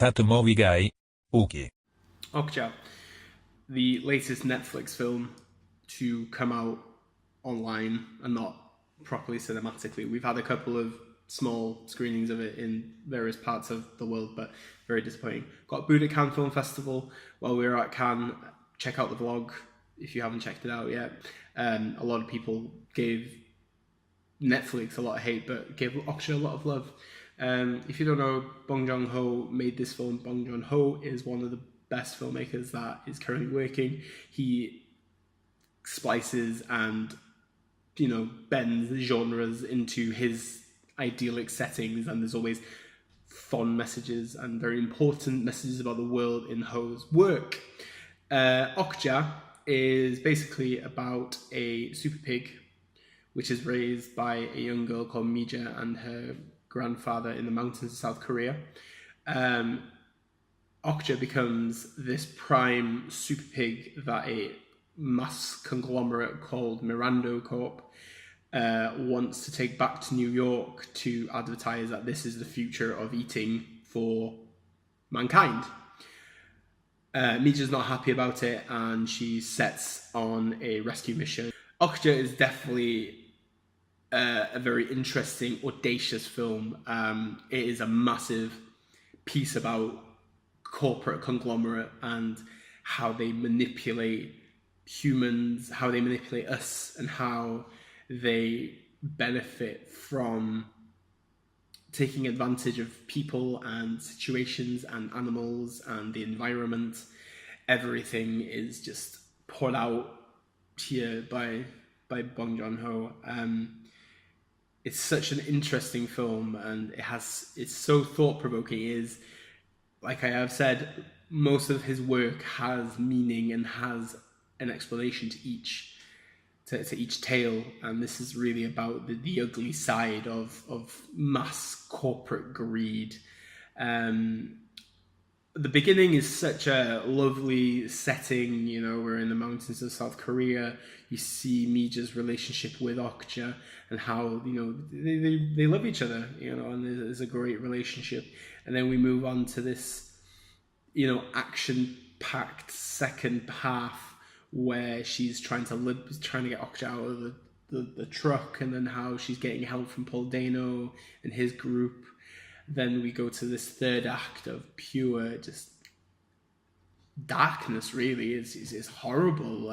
Tatomovigai, Okja. Okja, the latest Netflix film to come out online and not properly cinematically. We've had a couple of small screenings of it in various parts of the world, but very disappointing. Got booed at Cannes Film Festival while we were at Cannes. Check out the vlog if you haven't checked it out yet. A lot of people gave Netflix a lot of hate, but gave Okja a lot of love. If you don't know, Bong Joon-ho made this film. Bong Joon-ho is one of the best filmmakers that is currently working. He splices and bends genres into his idyllic settings, and there's always fond messages and very important messages about the world in Ho's work. Okja is basically about a super pig which is raised by a young girl called Mija and her grandfather in the mountains of South Korea. Okja becomes this prime super pig that a mass conglomerate called Mirando Corp wants to take back to New York to advertise that this is the future of eating for mankind. Mija's not happy about it, and she sets on a rescue mission. Okja is definitely a very interesting, audacious film. It is a massive piece about corporate conglomerate and how they manipulate humans, how they manipulate us, and how they benefit from taking advantage of people and situations and animals and the environment. Everything is just poured out here by Bong Joon-ho. It's such an interesting film, and it's so thought-provoking. It is, like I have said, most of his work has meaning and has an explanation to each tale, and this is really about the ugly side of mass corporate greed. The beginning is such a lovely setting. We're in the mountains of South Korea. You see Mija's relationship with Okja and how they love each other, and there's a great relationship. And then we move on to this action-packed second half where she's trying to get Okja out of the truck, and then how she's getting help from Paul Dano and his group. Then we go to this third act of pure just darkness. Really, it's horrible.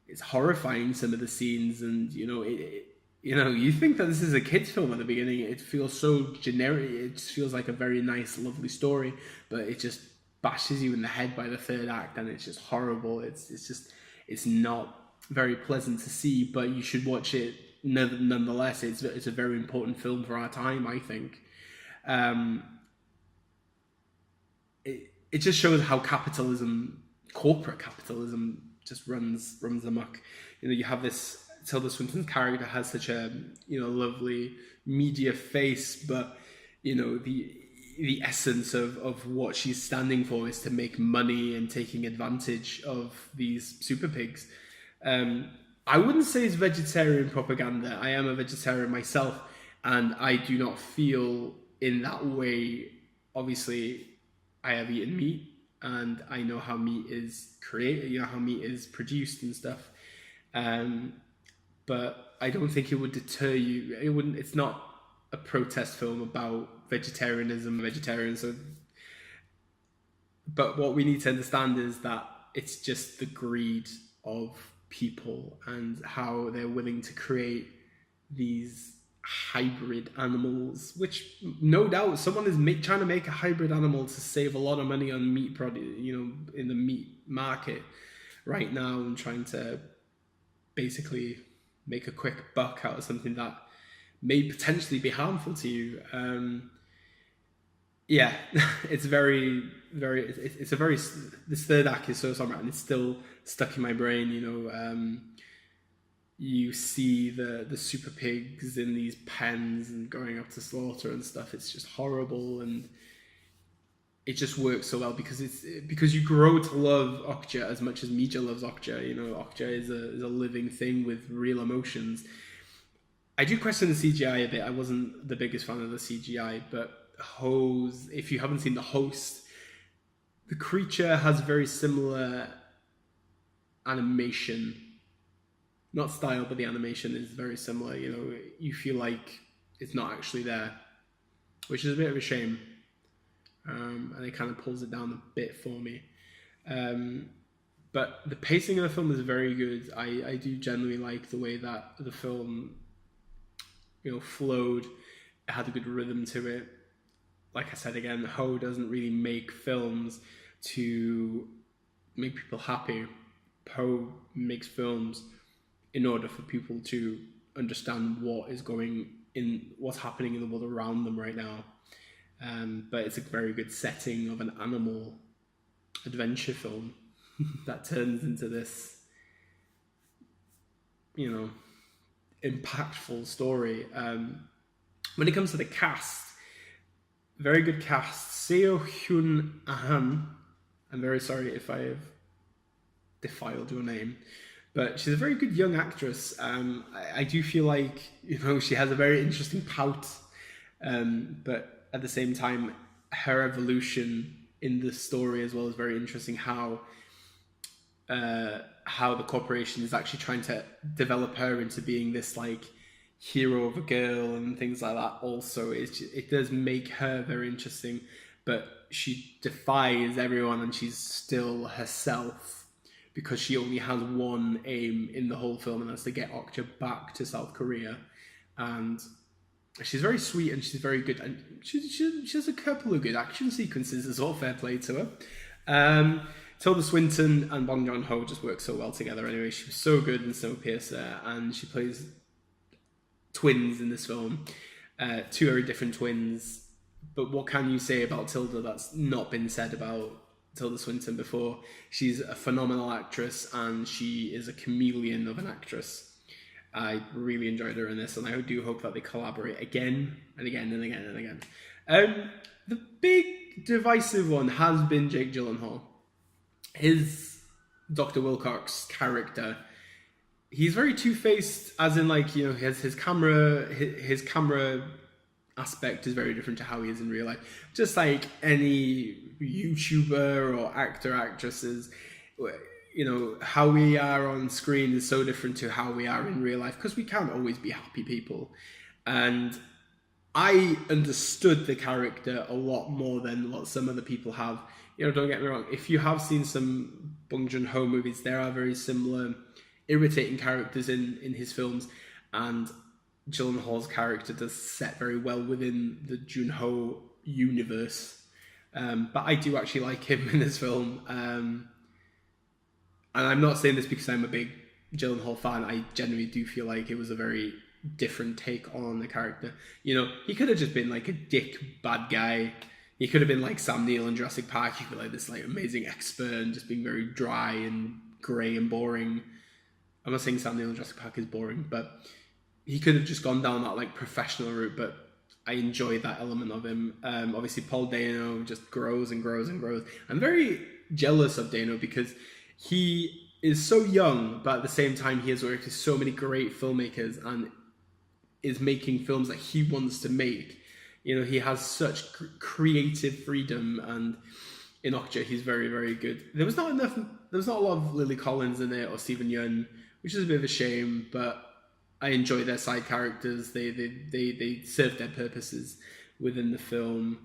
It's horrifying, some of the scenes, and you think that this is a kids' film at the beginning. It feels so generic. It just feels like a very nice, lovely story, but it just bashes you in the head by the third act, and it's just horrible. It's not very pleasant to see, but you should watch it nonetheless. It's a very important film for our time, I think. It just shows how corporate capitalism, just runs amok. You have this Tilda Swinton's character has such a lovely media face, but the essence of what she's standing for is to make money and taking advantage of these super pigs. I wouldn't say it's vegetarian propaganda. I am a vegetarian myself, and I do not feel in that way. Obviously, I have eaten meat, and I know how meat is created, how meat is produced and stuff. But I don't think it would deter you. It's not a protest film about vegetarians. But what we need to understand is that it's just the greed of people and how they're willing to create these hybrid animals, which no doubt someone is trying to make a hybrid animal to save a lot of money on meat product, in the meat market right now, and trying to basically make a quick buck out of something that may potentially be harmful to you. It's very, very. This third act is so somber, and it's still stuck in my brain. You see the super pigs in these pens and going up to slaughter and stuff. It's just horrible, and it just works so well because you grow to love Okja as much as Mija loves Okja. Okja is a living thing with real emotions. I do question the CGI a bit. I wasn't the biggest fan of the CGI, but Ho's, if you haven't seen The Host, the creature has very similar animation, not style, but the animation is very similar. You know, you feel like it's not actually there, which is a bit of a shame. And it kind of pulls it down a bit for me. But the pacing of the film is very good. I do generally like the way that the film, flowed. It had a good rhythm to it. Like I said again, Ho doesn't really make films to make people happy. Ho makes films in order for people to understand what's happening in the world around them right now. But it's a very good setting of an animal adventure film that turns into this, impactful story. When it comes to the cast, very good cast. Seo Hyun Ahan. I'm very sorry if I have defiled your name, but she's a very good young actress. I do feel like she has a very interesting pout, but at the same time, her evolution in the story as well is very interesting. How the corporation is actually trying to develop her into being this like hero of a girl and things like that. Also, it does make her very interesting, but she defies everyone and she's still herself because she only has one aim in the whole film, and that's to get Okja back to South Korea. And she's very sweet and she's very good, and she has a couple of good action sequences as well. Fair play to her. Tilda Swinton and Bong Joon-ho just work so well together. Anyway, she was so good in Snowpiercer, and she plays twins in this film, two very different twins. But what can you say about Tilda that's not been said about Tilda Swinton before? She's a phenomenal actress, and she is a chameleon of an actress. I really enjoyed her in this, and I do hope that they collaborate again and again and again and again. The big divisive one has been Jake Gyllenhaal. His Dr. Wilcox character, he's very two-faced, as in like, his camera aspect is very different to how he is in real life. Just like any YouTuber or actresses, how we are on screen is so different to how we are in real life, because we can't always be happy people. And I understood the character a lot more than what some other people have. Don't get me wrong, if you have seen some Bong Joon-ho movies, there are very similar irritating characters in his films, and Gyllenhaal's character does set very well within the Joon-ho universe. But I do actually like him in this film. And I'm not saying this because I'm a big Gyllenhaal fan. I genuinely do feel like it was a very different take on the character. He could have just been like a dick bad guy. He could have been like Sam Neill in Jurassic Park. He could be like this like amazing expert and just being very dry and grey and boring. I'm not saying Sam Neill in Jurassic Park is boring, but he could have just gone down that like professional route. But I enjoy that element of him. Obviously, Paul Dano just grows and grows and grows. I'm very jealous of Dano because he is so young, but at the same time, he has worked with so many great filmmakers and is making films that he wants to make. He has such creative freedom, and in Okja, he's very, very good. There was not a lot of Lily Collins in it or Stephen Yeun, which is a bit of a shame, but I enjoy their side characters. They serve their purposes within the film.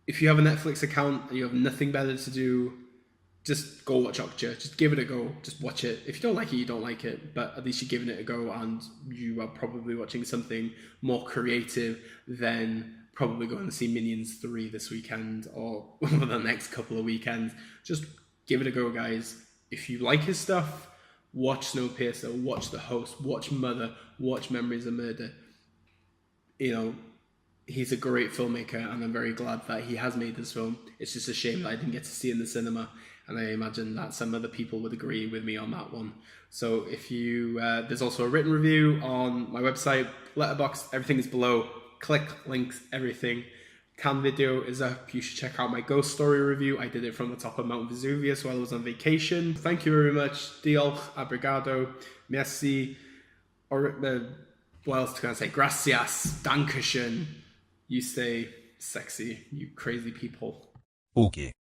If you have a Netflix account and you have nothing better to do, just go watch Okja. Just give it a go. Just watch it. If you don't like it, you don't like it. But at least you're giving it a go, and you are probably watching something more creative than probably going to see Minions 3 this weekend or over the next couple of weekends. Just give it a go, guys. If you like his stuff, watch Snowpiercer, watch The Host, watch Mother, watch Memories of Murder. He's a great filmmaker, and I'm very glad that he has made this film. It's just a shame that I didn't get to see it in the cinema, and I imagine that some other people would agree with me on that one. So if you, there's also a written review on my website, Letterboxd, everything is below. Click, links, everything. Can video is up. You should check out my ghost story review. I did it from the top of Mount Vesuvius while I was on vacation. Thank you very much. Diolch, obrigado, merci, What else can I say? Gracias, Dankeschön. You stay sexy, you crazy people. OK.